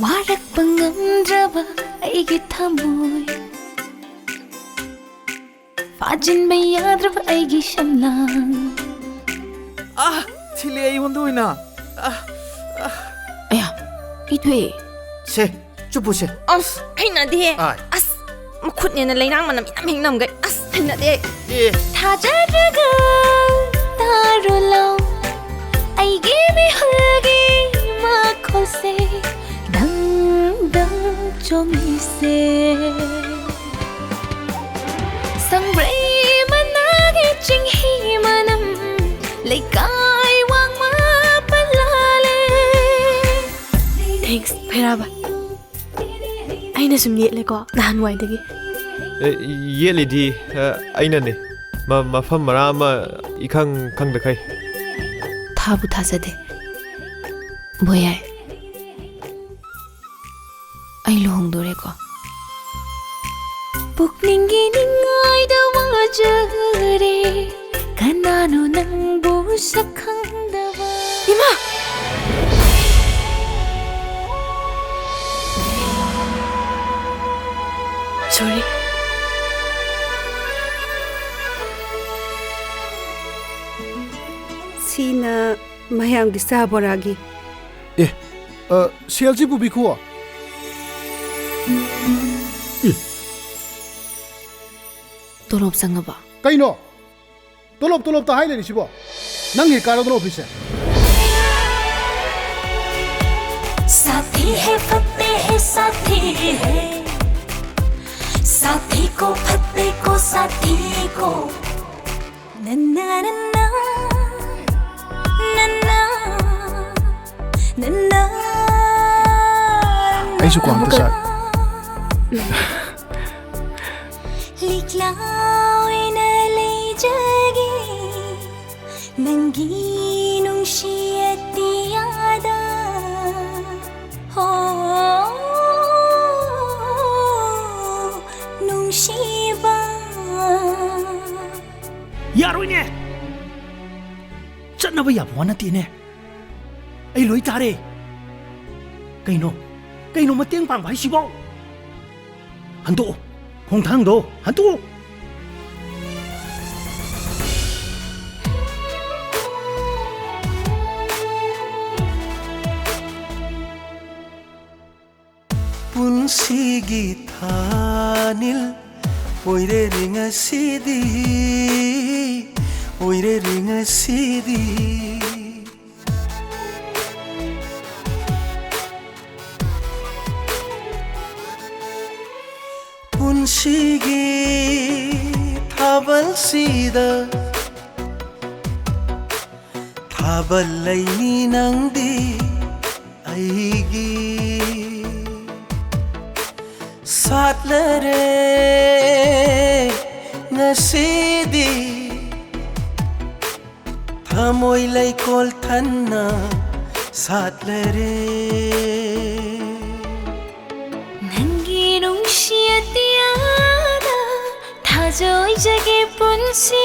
와락pa ngamdraba aigi thamoy Fajinba yadraba aigi shamlang Chile ay hunduina. Aya, Ithoi. Se, chupu se. Haina de. As, makhut ne na leinang manam inam hingnam gai. As, haina de. Thajaraga tarulo aigi mihulgi makhose dang dang chomise Sangray managi chinghi manam Laikai wang mapalale Thanks, Bhairaba. Aina sum yetle ko nahan wai dagi. Yelidi aina ne. Mafam marama ikang kang dakai. Thabu thasade Boyai Ai lohongdore ko Pukningi ningai da wajare Kanano nangbu sakhangdaba Ima! Sorry. Sina mayang di saboragi. CLG bu bikuwa. Tolop sangaba Kaino? Tolop ta haile ni sibo. Nangi karo do office. साथी है फतेह है साथी है साथी को फतेह को साथी को नन्ना नन्ना नन्ना नन्ना Ai su kwang ta लिखलाओ इन ले जगी नंगी नुंशियती यादा हो नुंशिबा यारोइने चटनबा याबवा नतिने ai loi tare kaino mateng pang bai sibo hantu hongthang do hantu punsigi thanil oire ringa sidi punsigi thabal sida thabal laini nangdi aigi satlare ngasidi thamoy lay kol thanna satlare नंगी नुंशियती यादा थाजोय जगे पुंसी